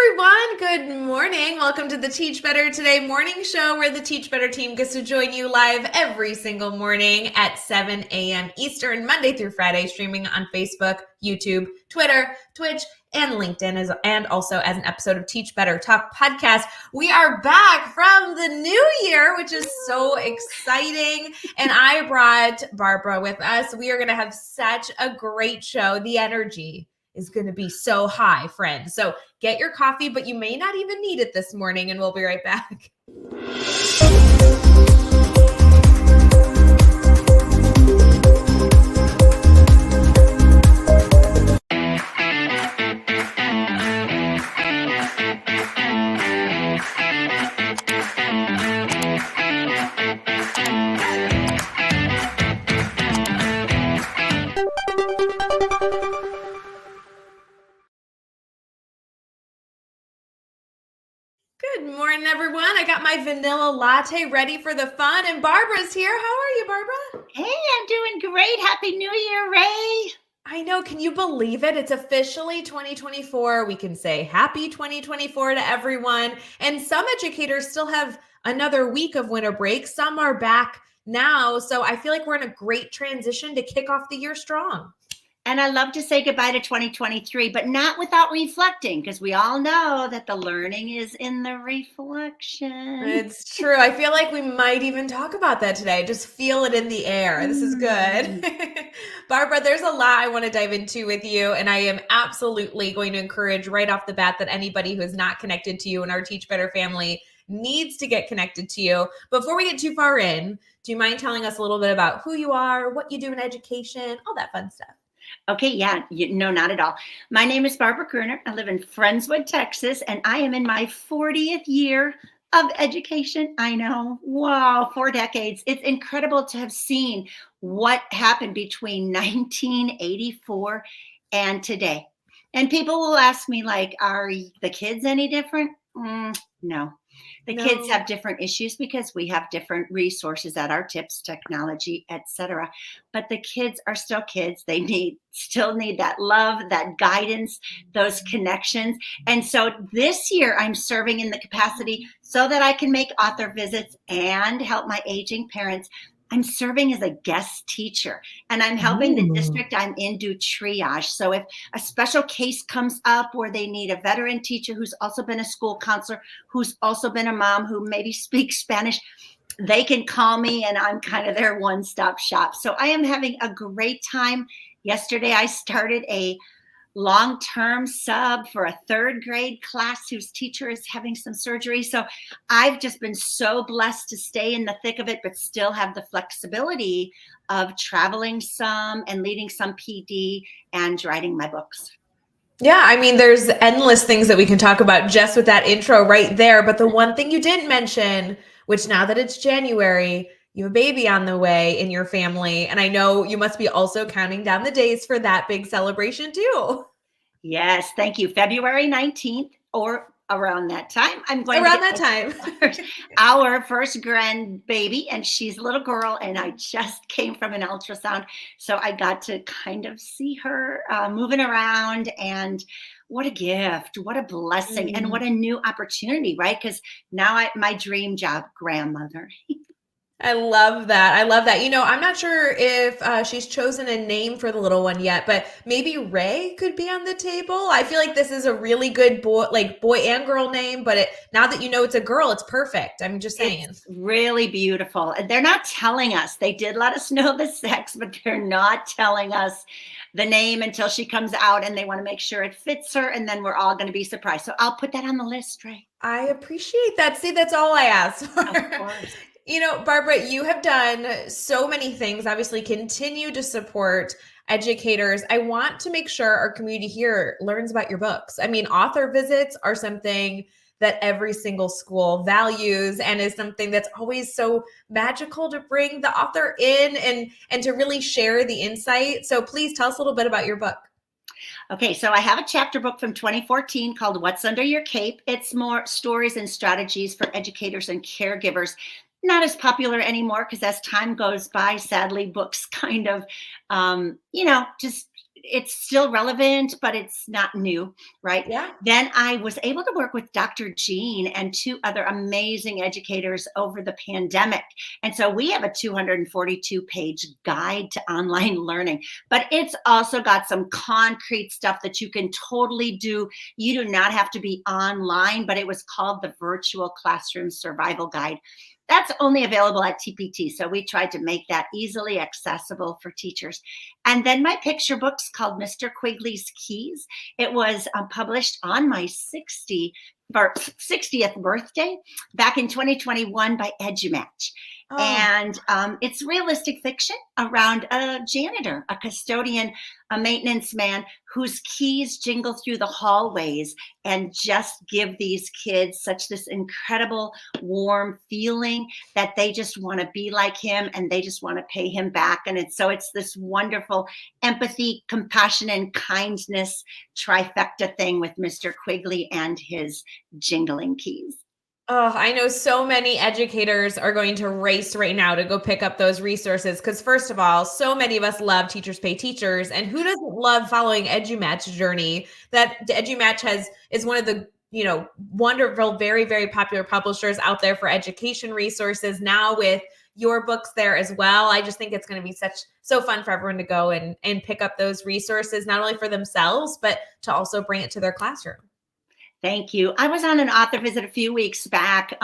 everyone. Good morning. Welcome to the Teach Better Today morning show where the Teach Better team gets to join you live every single morning at 7 a.m. Eastern, Monday through Friday, streaming on Facebook, YouTube, Twitter, Twitch, and LinkedIn, and also as an episode of Teach Better Talk podcast. We are back from the new year, which is so exciting. And I brought Barbara with us. We are going to have such a great show. The energy is going to be so high, friends. So get your coffee, but you may not even need it this morning, and we'll be right back. Good morning, everyone. I got my vanilla latte ready for the fun, and Barbara's here. How are you, Barbara? Hey, I'm doing great. Happy New Year, Ray. I know. Can you believe it? It's officially 2024. We can say happy 2024 to everyone. And some educators still have another week of winter break. Some are back now. So I feel like we're in a great transition to kick off the year strong. And I love to say goodbye to 2023, but not without reflecting, because we all know that the learning is in the reflection. It's true. I feel like we might even talk about that today. Just feel it in the air. This is good. Barbara, there's a lot I want to dive into with you, and I am absolutely going to encourage right off the bat that anybody who is not connected to you in our Teach Better family needs to get connected to you. Before we get too far in, do you mind telling us a little bit about who you are, what you do in education, all that fun stuff? Okay, yeah, no, not at all. My name is Barbara Gruener. I live in Friendswood, Texas, and I am in my 40th year of education. I know, wow, 4 decades. It's incredible to have seen what happened between 1984 and today. And people will ask me, like, are the kids any different? No. The kids have different issues because we have different resources at our tips, technology, etc. But the kids are still kids. They still need that love, that guidance, those connections. And so this year I'm serving in the capacity so that I can make author visits and help my aging parents. I'm serving as a guest teacher, and I'm helping the district I'm in do triage. So if a special case comes up where they need a veteran teacher who's also been a school counselor, who's also been a mom, who maybe speaks Spanish, they can call me, and I'm kind of their one-stop shop. So I am having a great time. Yesterday, I started a long-term sub for a 3rd grade class whose teacher is having some surgery. So I've just been so blessed to stay in the thick of it, but still have the flexibility of traveling some and leading some PD and writing my books. Yeah, I mean, there's endless things that we can talk about just with that intro right there. But the one thing you didn't mention, which now that it's January, you have a baby on the way in your family. And I know you must be also counting down the days for that big celebration too. Yes, thank you. February 19th or around that time, I'm going around that time. our first grandbaby, and she's a little girl, and I just came from an ultrasound. So I got to kind of see her moving around, and what a gift, what a blessing, and what a new opportunity, right? Because now my dream job, grandmother. I love that. I love that. You know, I'm not sure if she's chosen a name for the little one yet, but maybe Ray could be on the table. I feel like this is a really good boy and girl name, but now that you know it's a girl, it's perfect. I'm just saying. It's really beautiful. And they're not telling us. They did let us know the sex, but they're not telling us the name until she comes out, and they want to make sure it fits her, and then we're all going to be surprised. So I'll put that on the list, Ray. I appreciate that. See, that's all I asked for. Of course. You know, Barbara, you have done so many things, obviously continue to support educators. I want to make sure our community here learns about your books. I mean, author visits are something that every single school values and is something that's always so magical to bring the author in and to really share the insight. So please tell us a little bit about your book. Okay, so I have a chapter book from 2014 called What's Under Your Cape. It's more stories and strategies for educators and caregivers. Not as popular anymore because as time goes by, sadly, books kind of, just it's still relevant, but it's not new, right? Yeah. Then I was able to work with Dr. Jean and two other amazing educators over the pandemic. And so we have a 242-page guide to online learning, but it's also got some concrete stuff that you can totally do. You do not have to be online, but it was called the Virtual Classroom Survival Guide. That's only available at TPT. So we tried to make that easily accessible for teachers. And then my picture book's called Mr. Quigley's Keys. It was published on my 60th birthday back in 2021 by EduMatch. Oh, And it's realistic fiction around a janitor, a custodian, a maintenance man whose keys jingle through the hallways and just give these kids such this incredible warm feeling that they just want to be like him and they just want to pay him back. And it's this wonderful empathy, compassion, and kindness trifecta thing with Mr. Quigley and his jingling keys. oh, I know so many educators are going to race right now to go pick up those resources because, first of all, so many of us love Teachers Pay Teachers, and who doesn't love following EduMatch journey? That EduMatch is one of the wonderful, very, very popular publishers out there for education resources. Now with your books there as well, I just think it's going to be so fun for everyone to go and pick up those resources, not only for themselves but to also bring it to their classroom. Thank you. I was on an author visit a few weeks back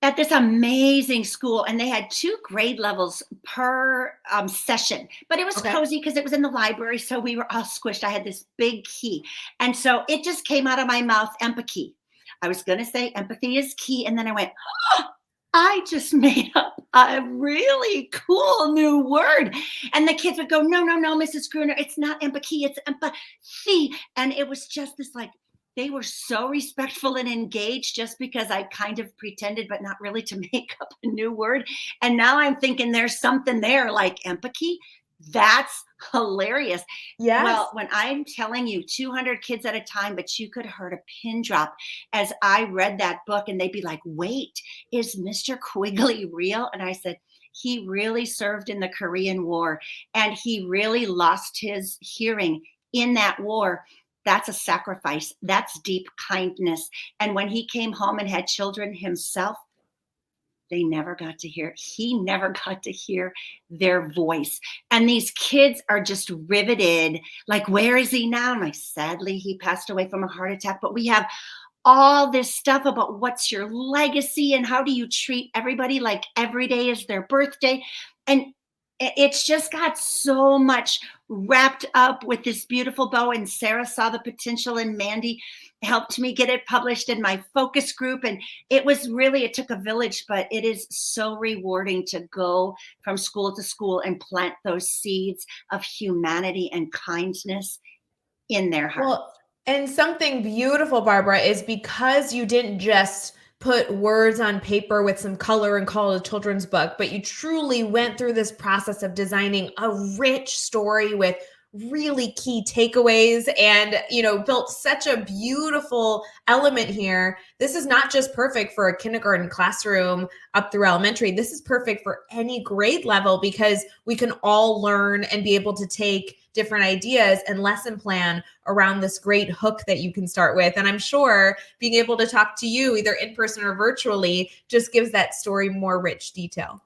at this amazing school, and they had 2 grade levels per session, but it was cozy because it was in the library. So we were all squished. I had this big key. And so it just came out of my mouth, empathy. I was going to say empathy is key. And then I went, oh, I just made up a really cool new word. And the kids would go, no, Mrs. Gruener, it's not empathy, it's empathy. And it was just this they were so respectful and engaged just because I kind of pretended, but not really, to make up a new word. And now I'm thinking there's something there like empathy. That's hilarious. Yes. Well, when I'm telling you 200 kids at a time, but you could heard a pin drop as I read that book and they'd be like, wait, is Mr. Quigley real? And I said, he really served in the Korean War and he really lost his hearing in that war. That's a sacrifice. That's deep kindness. And when he came home and had children himself, he never got to hear their voice. And these kids are just riveted. Like, where is he now? And sadly, he passed away from a heart attack. But we have all this stuff about what's your legacy and how do you treat everybody like every day is their birthday. And it's just got so much wrapped up with this beautiful bow. And Sarah saw the potential and Mandy helped me get it published in my focus group. And it took a village, but it is so rewarding to go from school to school and plant those seeds of humanity and kindness in their hearts. Well, and something beautiful, Barbara, is because you didn't just put words on paper with some color and call it a children's book, but you truly went through this process of designing a rich story with really key takeaways and, built such a beautiful element here. This is not just perfect for a kindergarten classroom up through elementary. This is perfect for any grade level because we can all learn and be able to take different ideas and lesson plan around this great hook that you can start with. And I'm sure being able to talk to you either in person or virtually just gives that story more rich detail.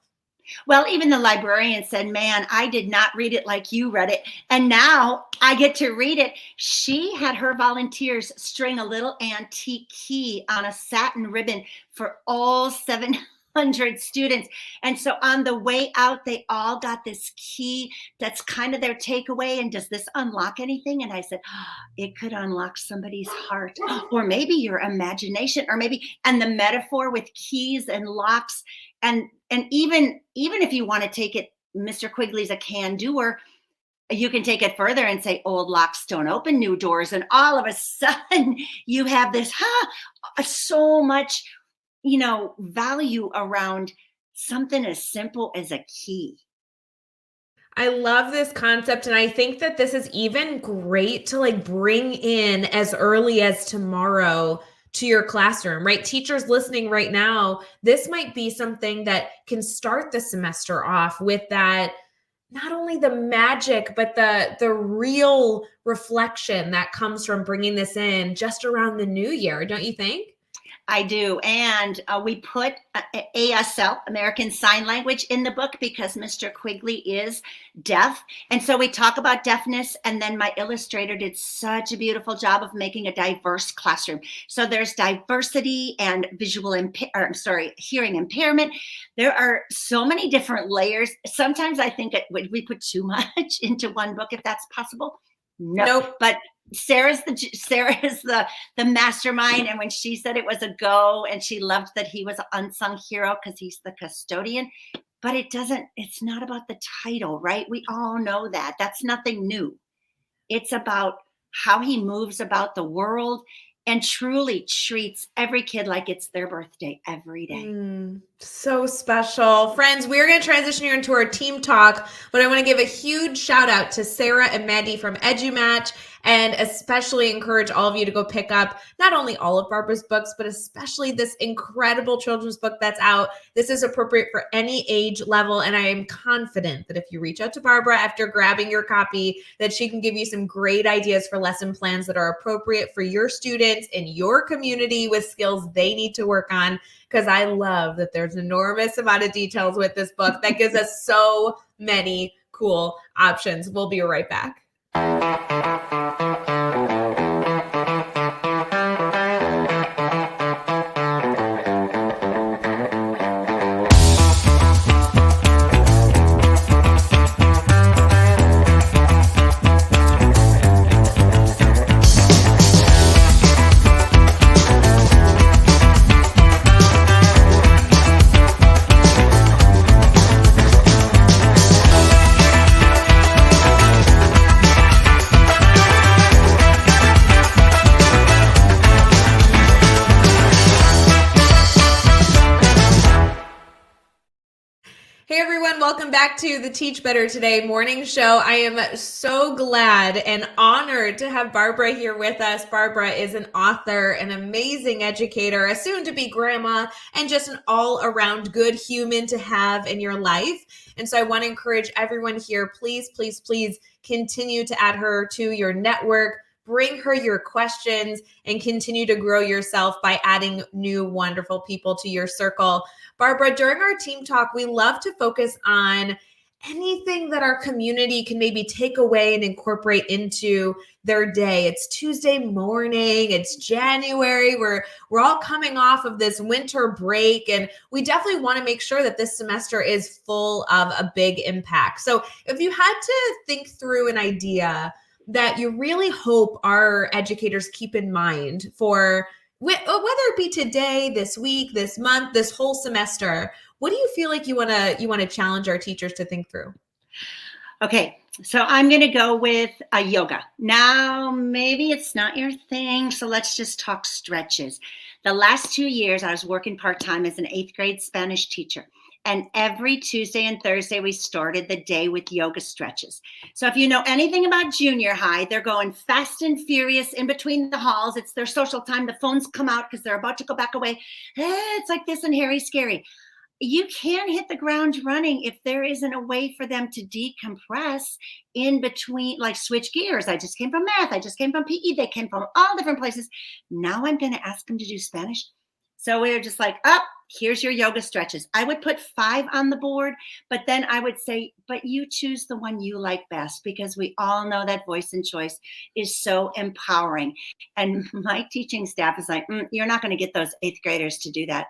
Well, even the librarian said, man, I did not read it like you read it. And now I get to read it. She had her volunteers string a little antique key on a satin ribbon for all 700 students. And so on the way out, they all got this key that's kind of their takeaway. And does this unlock anything? And I said, it could unlock somebody's heart or maybe your imagination and the metaphor with keys and locks. And even if you want to take it, Mr. Quigley's a can-doer, you can take it further and say old locks don't open new doors. And all of a sudden you have this so much, value around something as simple as a key. I love this concept. And I think that this is even great to bring in as early as tomorrow to your classroom, right? Teachers listening right now, this might be something that can start the semester off with that, not only the magic, but the real reflection that comes from bringing this in just around the new year, don't you think? I do. And we put ASL, American Sign Language, in the book because Mr. Quigley is deaf. And so we talk about deafness. And then my illustrator did such a beautiful job of making a diverse classroom. So there's diversity and hearing impairment. There are so many different layers. Sometimes I think we put too much into one book, if that's possible. No, Nope. but Sarah is the mastermind, and when she said it was a go, and she loved that he was an unsung hero because he's the custodian, but it's not about the title, right? We all know that. That's nothing new. It's about how he moves about the world and truly treats every kid like it's their birthday every day. So special. Friends, we're going to transition here into our team talk, but I want to give a huge shout out to Sarah and Mandy from EduMatch, and especially encourage all of you to go pick up not only all of Barbara's books, but especially this incredible children's book that's out. This is appropriate for any age level, and I am confident that if you reach out to Barbara after grabbing your copy, that she can give you some great ideas for lesson plans that are appropriate for your students in your community with skills they need to work on. Because I love that there's an enormous amount of details with this book that gives us so many cool options. We'll be right back. Hey everyone, welcome back to the Teach Better Today morning show. I am so glad and honored to have Barbara here with us. Barbara is an author, an amazing educator, a soon-to-be grandma, and just an all-around good human to have in your life. And so I want to encourage everyone here, please, please, please continue to add her to your network. Bring her your questions and continue to grow yourself by adding new wonderful people to your circle. Barbara, during our team talk, we love to focus on anything that our community can maybe take away and incorporate into their day. It's Tuesday morning, it's January, we're all coming off of this winter break, and we definitely want to make sure that this semester is full of a big impact. So if you had to think through an idea that you really hope our educators keep in mind for whether it be today, this week, this month, this whole semester, what do you feel like you want to challenge our teachers to think through? Okay, so I'm going to go with yoga. Now, maybe it's not your thing, so let's just talk stretches. The last 2 years, I was working part-time as an 8th grade Spanish teacher. And every Tuesday and Thursday, we started the day with yoga stretches. So if you know anything about junior high, they're going fast and furious in between the halls. It's their social time. The phones come out because they're about to go back away. It's like this and Harry Scary. You can hit the ground running if there isn't a way for them to decompress in between, like switch gears. I just came from math. I just came from PE. They came from all different places. Now I'm going to ask them to do Spanish. So we were just like, here's your yoga stretches. I would put 5 on the board, but then I would say, but you choose the one you like best, because we all know that voice and choice is so empowering. And my teaching staff is like, you're not going to get those 8th graders to do that.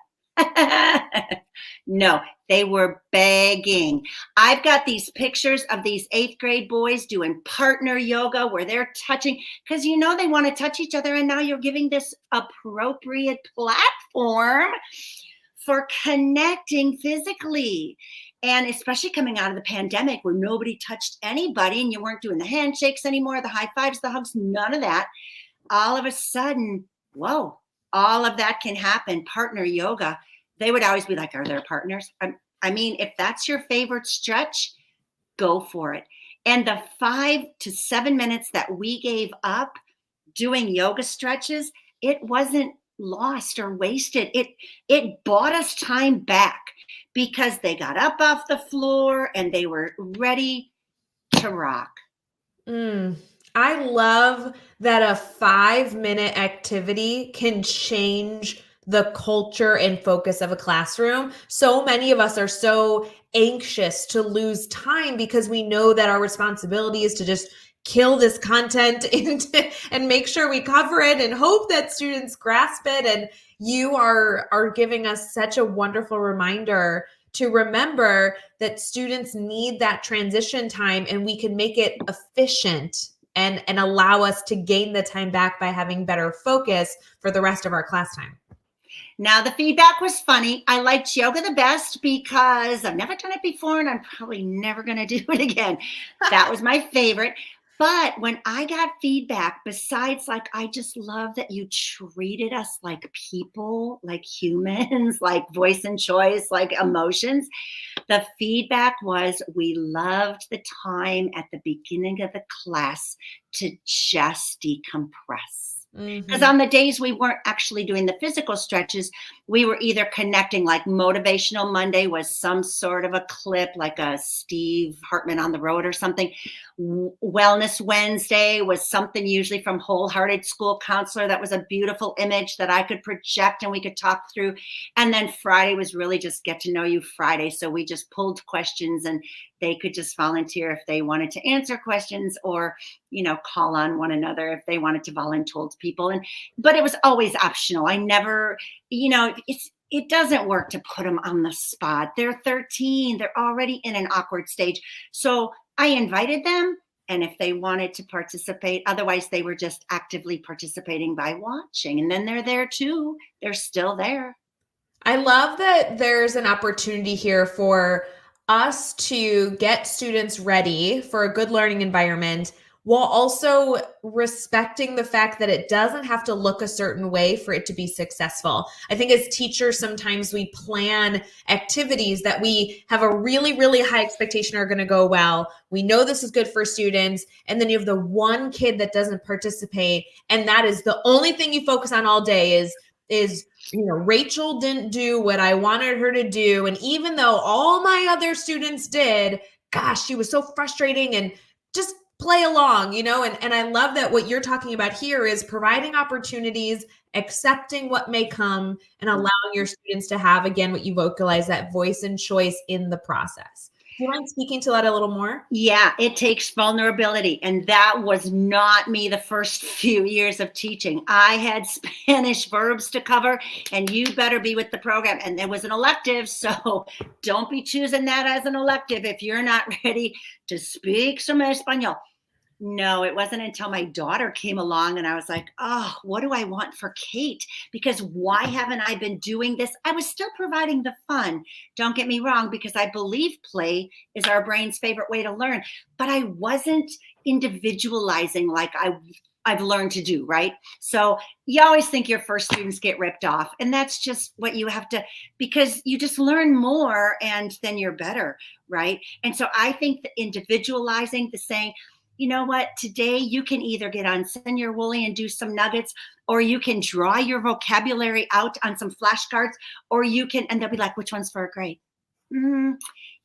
No, they were begging. I've got these pictures of these 8th grade boys doing partner yoga where they're touching, because you know they want to touch each other, and now you're giving this appropriate platform for connecting physically. And especially coming out of the pandemic where nobody touched anybody and you weren't doing the handshakes anymore, the high fives, the hugs, none of that. All of a sudden, whoa, all of that can happen. Partner yoga. They would always be like, are there partners? I mean, if that's your favorite stretch, go for it. And the 5 to 7 minutes that we gave up doing yoga stretches, it wasn't lost or wasted. It bought us time back because they got up off the floor and they were ready to rock. I love that a 5-minute activity can change the culture and focus of a classroom. So many of us are so anxious to lose time because we know that our responsibility is to just kill this content and make sure we cover it and hope that students grasp it. And you are giving us such a wonderful reminder to remember that students need that transition time, and we can make it efficient and allow us to gain the time back by having better focus for the rest of our class time. Now, the feedback was funny. I liked yoga the best because I've never done it before and I'm probably never going to do it again. That was my favorite. But when I got feedback, besides like, I just love that you treated us like people, like humans, like voice and choice, like emotions. The feedback was we loved the time at the beginning of the class to just decompress. Because on the days we weren't actually doing the physical stretches, we were either connecting, like Motivational Monday was some sort of a clip, like a Steve Hartman on the Road or something. Wellness Wednesday was something usually from Wholehearted School Counselor. That was a beautiful image that I could project and we could talk through. And then Friday was really just get to know you Friday. So we just pulled questions and they could just volunteer if they wanted to answer questions or, call on one another if they wanted to volunteer to people. But it was always optional. I never, it doesn't work to put them on the spot. They're 13. They're already in an awkward stage. So I invited them. And if they wanted to participate, otherwise they were just actively participating by watching. And then they're there too. They're still there. I love that there's an opportunity here for us to get students ready for a good learning environment while also respecting the fact that it doesn't have to look a certain way for it to be successful. I think as teachers, sometimes we plan activities that we have a really, really high expectation are going to go well. We know this is good for students. And then you have the one kid that doesn't participate. And that is the only thing you focus on all day is Rachel didn't do what I wanted her to do. And even though all my other students did, gosh, she was so frustrating, and just play along, and I love that what you're talking about here is providing opportunities, accepting what may come, and allowing your students to have, again, what you vocalize, that voice and choice in the process. Do you mind speaking to that a little more? Yeah, it takes vulnerability. And that was not me the first few years of teaching. I had Spanish verbs to cover, and you better be with the program. And it was an elective, so don't be choosing that as an elective if you're not ready to speak some Espanol. No, it wasn't until my daughter came along and I was like, oh, what do I want for Kate? Because why haven't I been doing this? I was still providing the fun. Don't get me wrong, because I believe play is our brain's favorite way to learn. But I wasn't individualizing like I've learned to do, right? So you always think your first students get ripped off. And that's just what you have to, because you just learn more and then you're better, right? And so I think the individualizing, the saying, you know what, today you can either get on Senior Wooly and do some nuggets, or you can draw your vocabulary out on some flashcards, or you can, and they'll be like, which one's for a grade? You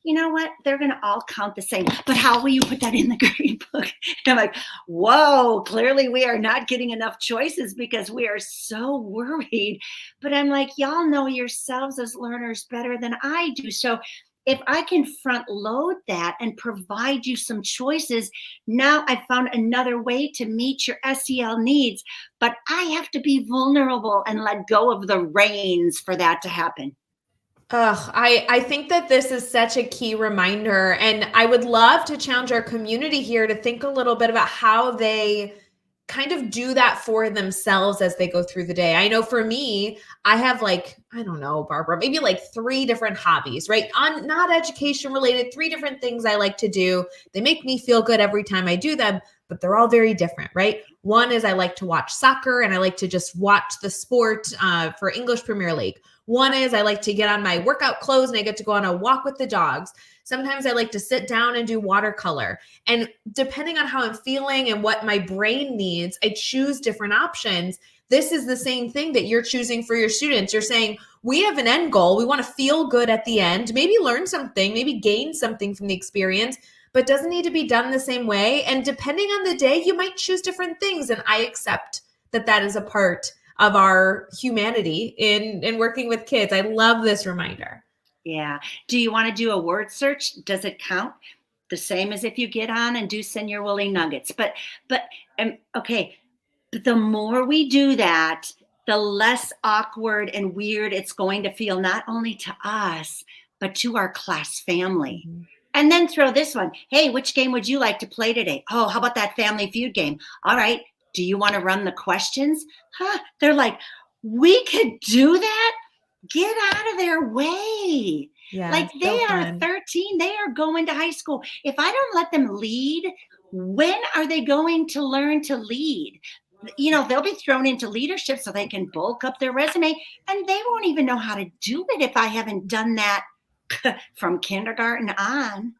know what? They're going to all count the same, but how will you put that in the grade book? And I'm like, whoa, clearly we are not getting enough choices because we are so worried. But I'm like, y'all know yourselves as learners better than I do. So if I can front load that and provide you some choices, now I found another way to meet your SEL needs, but I have to be vulnerable and let go of the reins for that to happen. I think that this is such a key reminder, and I would love to challenge our community here to think a little bit about how they kind of do that for themselves as they go through the day. I know for me, I have I don't know, Barbara, maybe 3 different hobbies, right? On not education related, 3 different things I like to do. They make me feel good every time I do them, but they're all very different, right? One is I like to watch soccer and I like to just watch the sport for English Premier League. One is I like to get on my workout clothes and I get to go on a walk with the dogs. Sometimes I like to sit down and do watercolor. And depending on how I'm feeling and what my brain needs, I choose different options. This is the same thing that you're choosing for your students. You're saying, we have an end goal. We want to feel good at the end, maybe learn something, maybe gain something from the experience. but doesn't need to be done the same way. And depending on the day, you might choose different things. And I accept that that is a part of our humanity in working with kids. I love this reminder. Yeah. Do you want to do a word search? Does it count? The same as if you get on and do send your woolly nuggets. But okay, the more we do that, the less awkward and weird it's going to feel, not only to us, but to our class family. Mhm. And then throw this one. Hey, which game would you like to play today? Oh, how about that Family Feud game? All right. Do you want to run the questions? Huh? They're like, we could do that? Get out of their way. Yeah, Like, they so are fun. 13, they are going to high school. If I don't let them lead, when are they going to learn to lead? They'll be thrown into leadership so they can bulk up their resume, and they won't even know how to do it if I haven't done that from kindergarten on.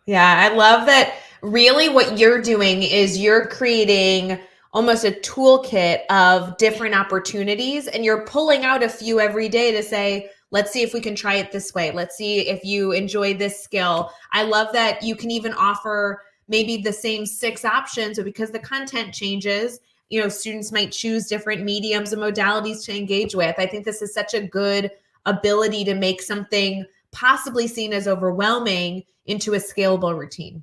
Yeah, I love that. Really, what you're doing is you're creating almost a toolkit of different opportunities, and you're pulling out a few every day to say, let's see if we can try it this way. Let's see if you enjoy this skill. I love that you can even offer maybe the same 6 options, but because the content changes, students might choose different mediums and modalities to engage with. I think this is such a good ability to make something possibly seen as overwhelming into a scalable routine.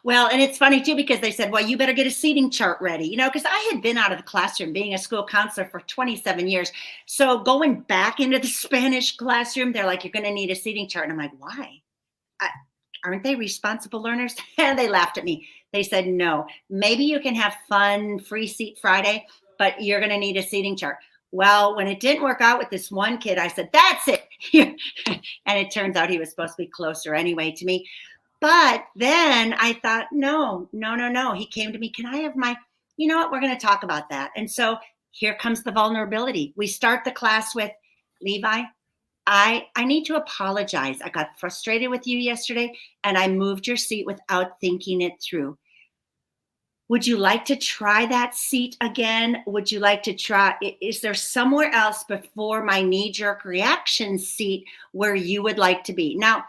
Well, and it's funny too, because they said, well, you better get a seating chart ready, because I had been out of the classroom being a school counselor for 27 years. So going back into the Spanish classroom, they're like, you're going to need a seating chart. And I'm like, why? Aren't they responsible learners? And they laughed at me. They said, no, maybe you can have fun, free seat Friday, but you're going to need a seating chart. Well, when it didn't work out with this one kid, I said, that's it. And it turns out he was supposed to be closer anyway to me. But then I thought, no. He came to me, can I have my, you know what, we're going to talk about that. And so here comes the vulnerability. We start the class with, Levi, I need to apologize. I got frustrated with you yesterday and I moved your seat without thinking it through. Would you like to try that seat again? Would you like to try? Is there somewhere else before my knee-jerk reaction seat where you would like to be? Now,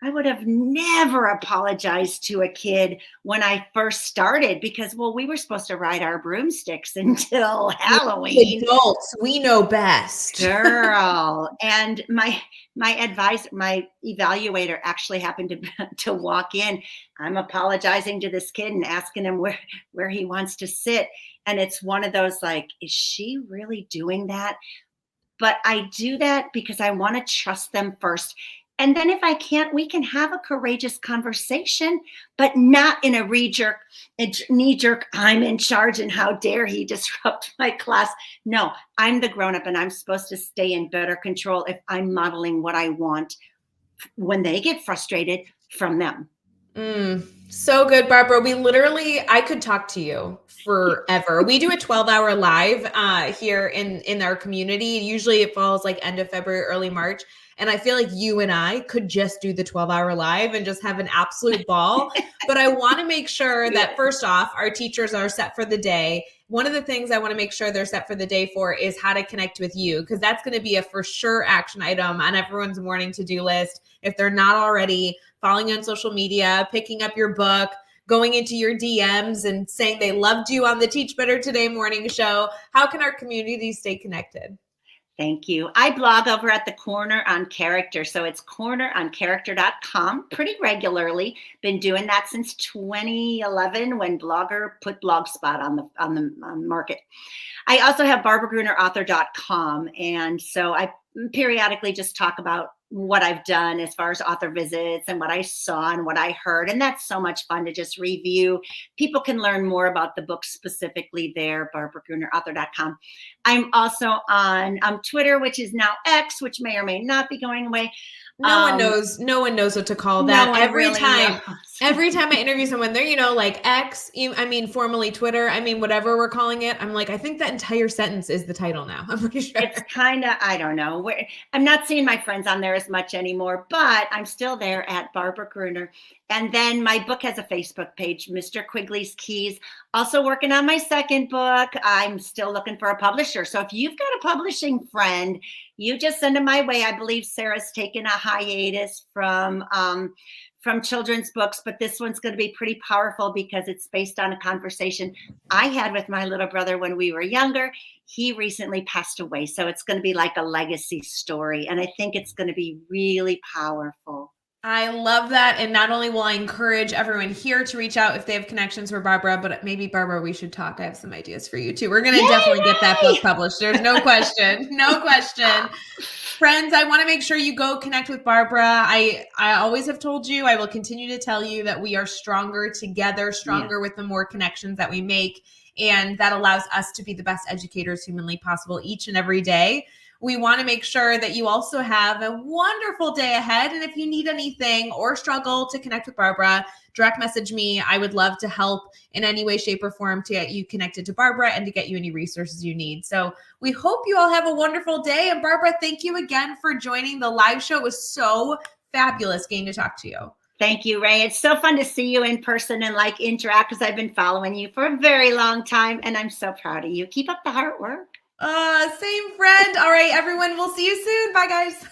I would have never apologized to a kid when I first started because, well, we were supposed to ride our broomsticks until Halloween. Adults, we know best. Girl. And my advisor, my evaluator actually happened to walk in. I'm apologizing to this kid and asking him where he wants to sit. And it's one of those like, is she really doing that? But I do that because I want to trust them first. And then if I can't, we can have a courageous conversation, but not in a knee-jerk, I'm in charge and how dare he disrupt my class. No, I'm the grown-up and I'm supposed to stay in better control if I'm modeling what I want when they get frustrated from them. So good, Barbara. I could talk to you forever. We do a 12-hour live here in our community. Usually it falls like end of February, early March. And I feel like you and I could just do the 12-hour live and just have an absolute ball. But I want to make sure that first off, our teachers are set for the day. One of the things I want to make sure they're set for the day for is how to connect with you, because that's going to be a for sure action item on everyone's morning to-do list. If they're not already following you on social media, picking up your book, going into your DMs and saying they loved you on the Teach Better Today morning show, how can our community stay connected? Thank you. I blog over at the Corner on Character. So it's corneroncharacter.com pretty regularly. Been doing that since 2011 when Blogger put Blogspot on the market. I also have barbaragruenerauthor.com. And so I periodically just talk about what I've done as far as author visits and what I saw and what I heard. And that's so much fun to just review. People can learn more about the book specifically there, barbaragruenerauthor.com. I'm also on Twitter, which is now X, which may or may not be going away. No one knows what to call that. Every time I interview someone, they're, like X, formerly Twitter, whatever we're calling it. I'm like, I think that entire sentence is the title now. I'm pretty sure. It's kind of, I don't know. I'm not seeing my friends on there as much anymore, but I'm still there at Barbara Gruener. And then my book has a Facebook page, Mr. Quigley's Keys. Also working on my second book. I'm still looking for a publisher. So if you've got a publishing friend, you just send them my way. I believe Sarah's taken a hiatus from children's books, but this one's going to be pretty powerful because it's based on a conversation I had with my little brother when we were younger. He recently passed away. So it's going to be like a legacy story. And I think it's going to be really powerful. I love that. And not only will I encourage everyone here to reach out if they have connections for Barbara, but maybe Barbara, we should talk. I have some ideas for you too. We're going to definitely get that book published. There's no question. No question. Friends, I want to make sure you go connect with Barbara. I always have told you, I will continue to tell you that we are stronger together, stronger with the more connections that we make. And that allows us to be the best educators humanly possible each and every day. We want to make sure that you also have a wonderful day ahead. And if you need anything or struggle to connect with Barbara, direct message me. I would love to help in any way, shape, or form to get you connected to Barbara and to get you any resources you need. So we hope you all have a wonderful day. And Barbara, thank you again for joining the live show. It was so fabulous getting to talk to you. Thank you, Ray. It's so fun to see you in person and like interact because I've been following you for a very long time. And I'm so proud of you. Keep up the hard work. Same friend. All right, everyone. We'll see you soon. Bye, guys.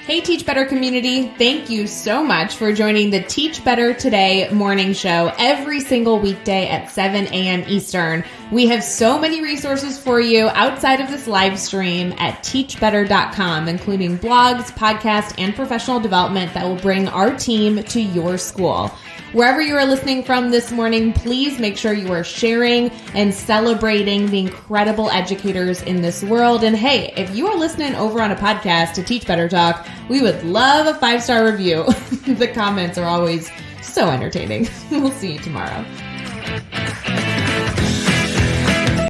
Hey, Teach Better community. Thank you so much for joining the Teach Better Today morning show every single weekday at 7 a.m. Eastern. We have so many resources for you outside of this live stream at teachbetter.com, including blogs, podcasts, and professional development that will bring our team to your school. Wherever you are listening from this morning, please make sure you are sharing and celebrating the incredible educators in this world. And hey, if you are listening over on a podcast to Teach Better Talk, we would love a 5-star review. The comments are always so entertaining. We'll see you tomorrow.